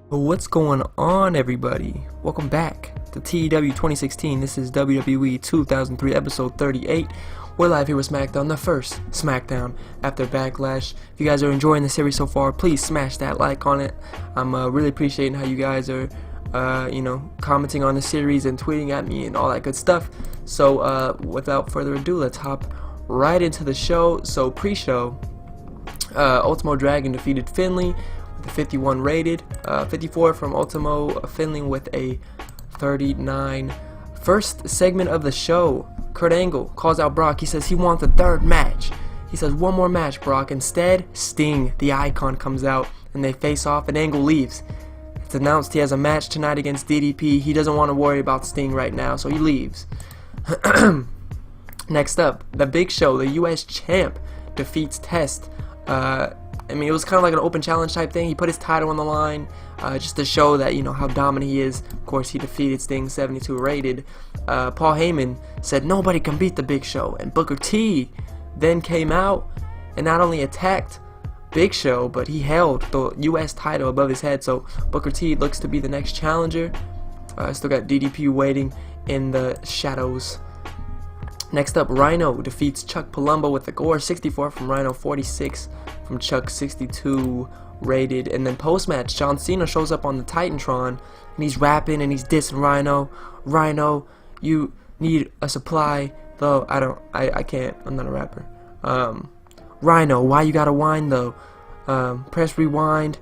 What's going on, everybody? Welcome back to TEW 2016. This is WWE 2003 episode 38. We're live here with SmackDown, the first SmackDown after Backlash. If you guys are enjoying the series so far, please smash that like on it. I'm really appreciating how you guys are commenting on the series and tweeting at me and all that good stuff. So without further ado, let's hop right into the show. So pre-show, Ultimo Dragon defeated Finley with a 51 rated, 54 from Ultimo, Finley with a 39. First segment of the show, Kurt Angle calls out Brock. He says he wants a third match. He says one more match, Brock. Instead, Sting, the Icon, comes out and they face off and Angle leaves. It's announced he has a match tonight against DDP. He doesn't want to worry about Sting right now, so he leaves. Next up, The Big Show, the US champ, defeats Test. I mean, it was kind of like an open challenge type thing. He put his title on the line just to show that, you know, how dominant he is. Of course, he defeated Sting, 72 rated. Paul Heyman said nobody can beat The Big Show. And Booker T then came out and not only attacked Big Show, but he held the US title above his head. So Booker T looks to be the next challenger. Still got DDP waiting in the shadows. Next up, Rhino defeats Chuck Palumbo with the gore, 64 from Rhino, 46 from Chuck, 62 rated. And then post-match, John Cena shows up on the Titantron and he's rapping and he's dissing Rhino. Rhino, you need a supply, though I can't, I'm not a rapper. Rhino, why you gotta whine though? Press rewind.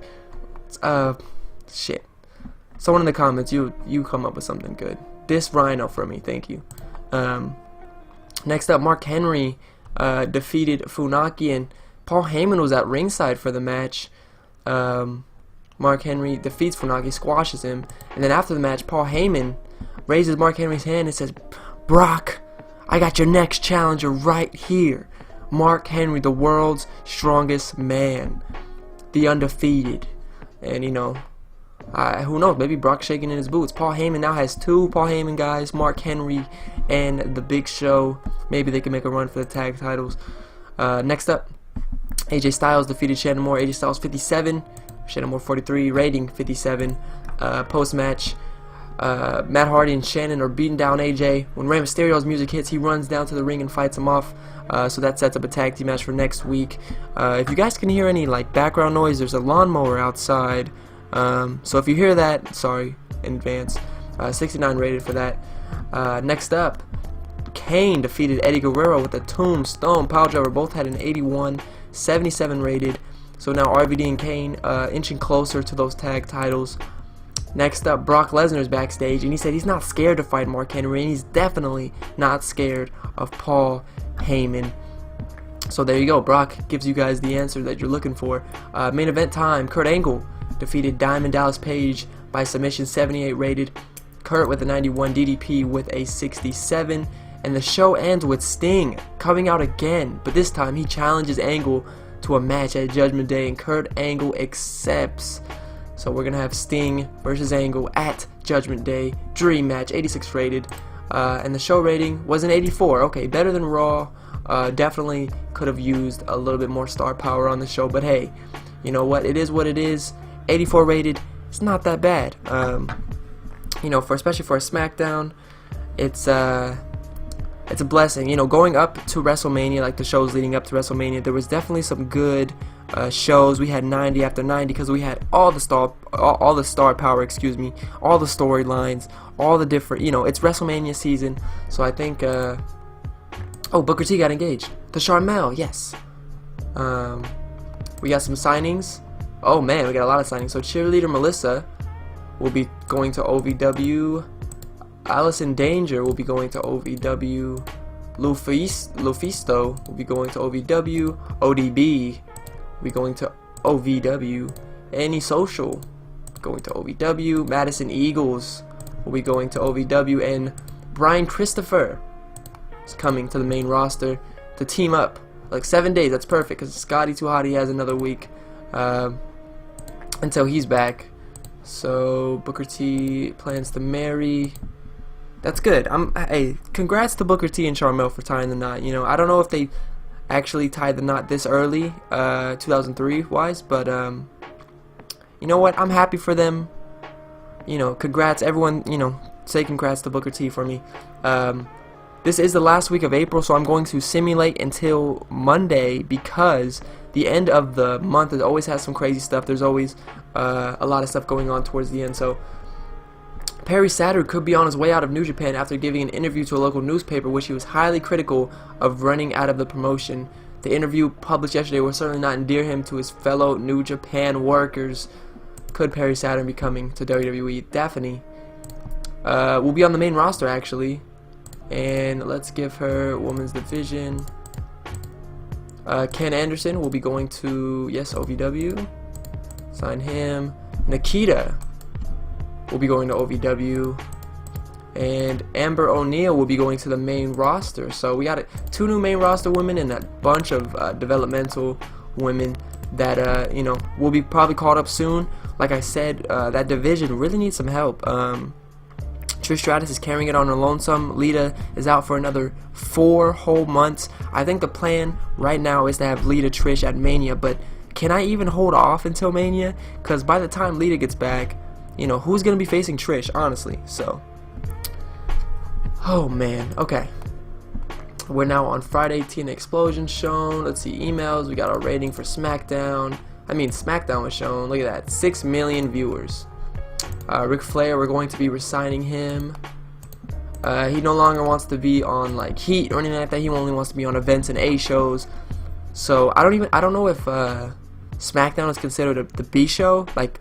Shit. Someone in the comments, you come up with something good. Diss Rhino for me, thank you. Next up, Mark Henry defeated Funaki, and Paul Heyman was at ringside for the match. Mark Henry defeats Funaki, squashes him, and then after the match, Paul Heyman raises Mark Henry's hand and says, "Brock, I got your next challenger right here. Mark Henry, the world's strongest man, the undefeated." And you know, who knows, maybe Brock's shaking in his boots. Paul Heyman now has two Paul Heyman guys, Mark Henry and The Big Show. Maybe they can make a run for the tag titles. Next up, AJ Styles defeated Shannon Moore. AJ Styles 57, Shannon Moore 43, rating 57. Post-match, Matt Hardy and Shannon are beating down AJ. When Rey Mysterio's music hits, he runs down to the ring and fights him off. So that sets up a tag team match for next week. If you guys can hear any like background noise, there's a lawnmower outside. So if you hear that, sorry in advance. 69 rated for that. Next up, Kane defeated Eddie Guerrero with a Tombstone Piledriver. Both had an 81, 77 rated. So now RVD and Kane inching closer to those tag titles. Next up, Brock Lesnar's backstage, and he said he's not scared to fight Mark Henry, and he's definitely not scared of Paul Heyman. So there you go. Brock gives you guys the answer that you're looking for. Main event time, Kurt Angle defeated Diamond Dallas Page by submission, 78 rated. Kurt with a 91, DDP with a 67. And the show ends with Sting coming out again, but this time he challenges Angle to a match at Judgment Day, and Kurt Angle accepts. So we're gonna have Sting versus Angle at Judgment Day, dream match, 86 rated. And the show rating was an 84. Okay, better than Raw. Definitely could have used a little bit more star power on the show, but hey, you know what? It is what it is. 84 rated. It's not that bad. You know, especially for a SmackDown, it's a blessing. You know, going up to WrestleMania, like the shows leading up to WrestleMania, there was definitely some good shows. We had 90 after 90 because we had all the star power, excuse me, all the storylines, all the different, you know, it's WrestleMania season. So I think oh, Booker T got engaged to Charmel, yes. We got some signings. Oh man, we got a lot of signings. So cheerleader Melissa will be going to OVW. Allison Danger will be going to OVW. Lufisto will be going to OVW. ODB will be going to OVW. Annie Social going to OVW. Madison Eagles will be going to OVW. And Brian Christopher is coming to the main roster to team up. Like 7 days, that's perfect because Scotty Too Hotty has another week until he's back. So Booker T plans to marry. That's good. Hey, congrats to Booker T and Charmel for tying the knot. You know, I don't know if they actually tied the knot this early, 2003 wise, but you know what? I'm happy for them. congrats everyone. Say congrats to Booker T for me. This is the last week of April, so I'm going to simulate until Monday, because the end of the month always has some crazy stuff. There's always a lot of stuff going on towards the end. So Perry Saturn could be on his way out of New Japan after giving an interview to a local newspaper, which he was highly critical of running out of the promotion. The interview published yesterday will certainly not endear him to his fellow New Japan workers. Could Perry Saturn be coming to WWE? Daphne will be on the main roster, actually. And let's give her women's division. Ken Anderson will be going to, yes, OVW. Sign him. Nikita will be going to OVW. And Amber O'Neil will be going to the main roster. So we got 2 new main roster women and a bunch of developmental women that will be probably called up soon. Like I said, that division really needs some help. Trish Stratus is carrying it on her lonesome. Lita is out for another 4 whole months. I think the plan right now is to have Lita Trish at Mania, but can I even hold off until Mania? Because by the time Lita gets back, who's going to be facing Trish, honestly? So, oh man, okay. We're now on Friday, TNA Explosion shown. Let's see, emails. We got our rating for SmackDown. SmackDown was shown. Look at that, 6 million viewers. Ric Flair, we're going to be resigning him. He no longer wants to be on like Heat or anything like that. He only wants to be on events and A shows. So I don't know if SmackDown is considered the B show, like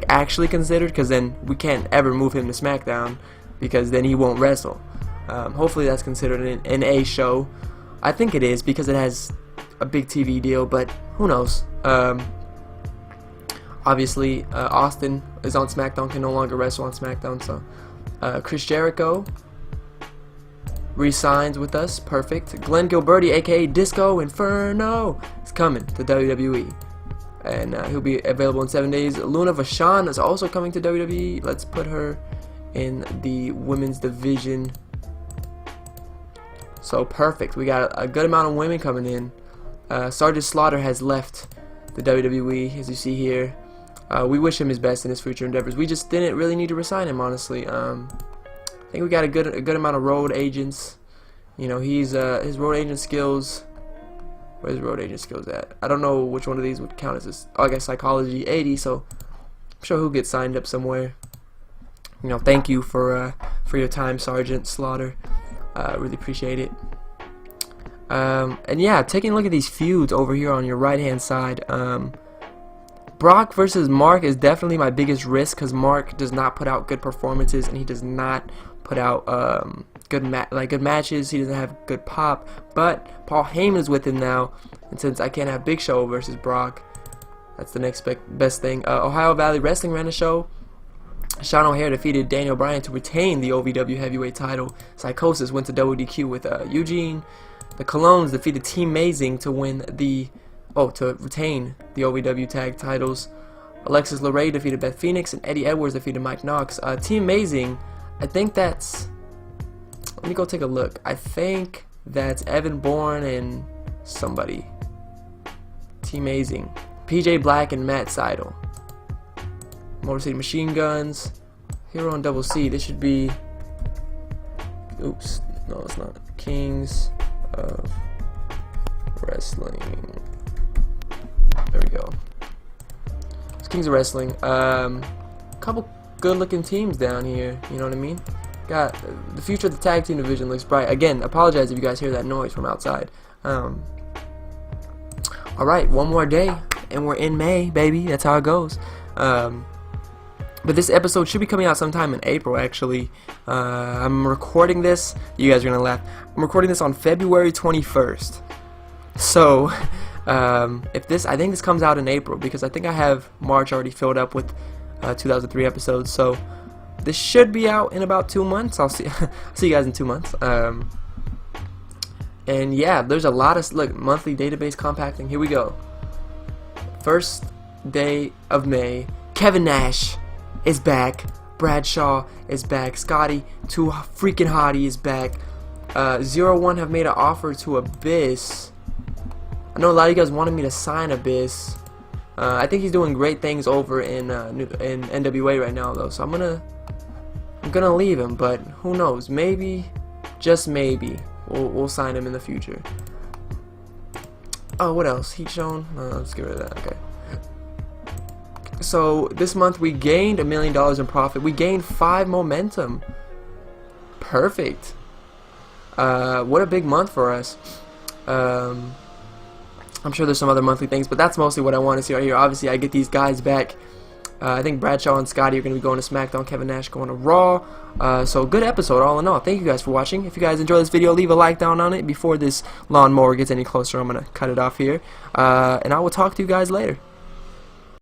actually considered, because then we can't ever move him to SmackDown, because then he won't wrestle. Hopefully that's considered an A show. I think it is, because it has a big TV deal, but who knows. Obviously, Austin is on SmackDown, can no longer wrestle on SmackDown. So, Chris Jericho resigns with us. Perfect. Glenn Gilberti, aka Disco Inferno, is coming to WWE, and he'll be available in 7 days. Luna Vachon is also coming to WWE. Let's put her in the women's division. So perfect. We got a good amount of women coming in. Sergeant Slaughter has left the WWE, as you see here. We wish him his best in his future endeavors. We just didn't really need to resign him, honestly. I think we got a good amount of road agents. He's his road agent skills. Where's road agent skills at? I don't know which one of these would count as this. Oh, I guess psychology 80. So I'm sure he'll get signed up somewhere. Thank you for your time, Sergeant Slaughter. Really appreciate it. And yeah, taking a look at these feuds over here on your right hand side. Brock versus Mark is definitely my biggest risk, because Mark does not put out good performances, and he does not put out good matches. He doesn't have good pop. But Paul Heyman is with him now, and since I can't have Big Show versus Brock, that's the next best thing. Ohio Valley Wrestling ran a show. Sean O'Hare defeated Daniel Bryan to retain the OVW heavyweight title. Psychosis went to WDQ with Eugene. The Colognes defeated Team Amazing to retain the OVW tag titles. Alexis LeRae defeated Beth Phoenix, and Eddie Edwards defeated Mike Knox. Team Amazing, I think that's... Let me go take a look. I think that's Evan Bourne and somebody. Team Amazing. PJ Black and Matt Seidel. Motor City Machine Guns. Hero and Double C. This should be... Oops. No, it's not. Kings of Wrestling. There we go. It's Kings of Wrestling. Couple good looking teams down here. You know what I mean? Got the future of the tag team division looks bright. Again, apologize if you guys hear that noise from outside. Alright, one more day and we're in May, baby. That's how it goes. But this episode should be coming out sometime in April, actually. I'm recording this. You guys are going to laugh. I'm recording this on February 21st. So, I think this comes out in April, because I think I have March already filled up with 2003 episodes. So, this should be out in about 2 months. I'll see you guys in 2 months. And yeah, there's a lot of, look, monthly database compacting. Here we go. First day of May. Kevin Nash is back. Bradshaw is back. Scotty, too freaking hottie, is back. 01 have made an offer to Abyss. I know a lot of you guys wanted me to sign Abyss. I think he's doing great things over in NWA right now, though. So I'm gonna leave him, but who knows? Maybe, just maybe, we'll sign him in the future. Oh, what else? Heat shown? Let's get rid of that. Okay. So this month we gained $1 million in profit. We gained 5 momentum. Perfect. What a big month for us. I'm sure there's some other monthly things, but that's mostly what I want to see right here. Obviously, I get these guys back. I think Bradshaw and Scotty are going to be going to SmackDown. Kevin Nash going to Raw. So good episode all in all. Thank you guys for watching. If you guys enjoyed this video, leave a like down on it. Before this lawnmower gets any closer, I'm going to cut it off here. And I will talk to you guys later.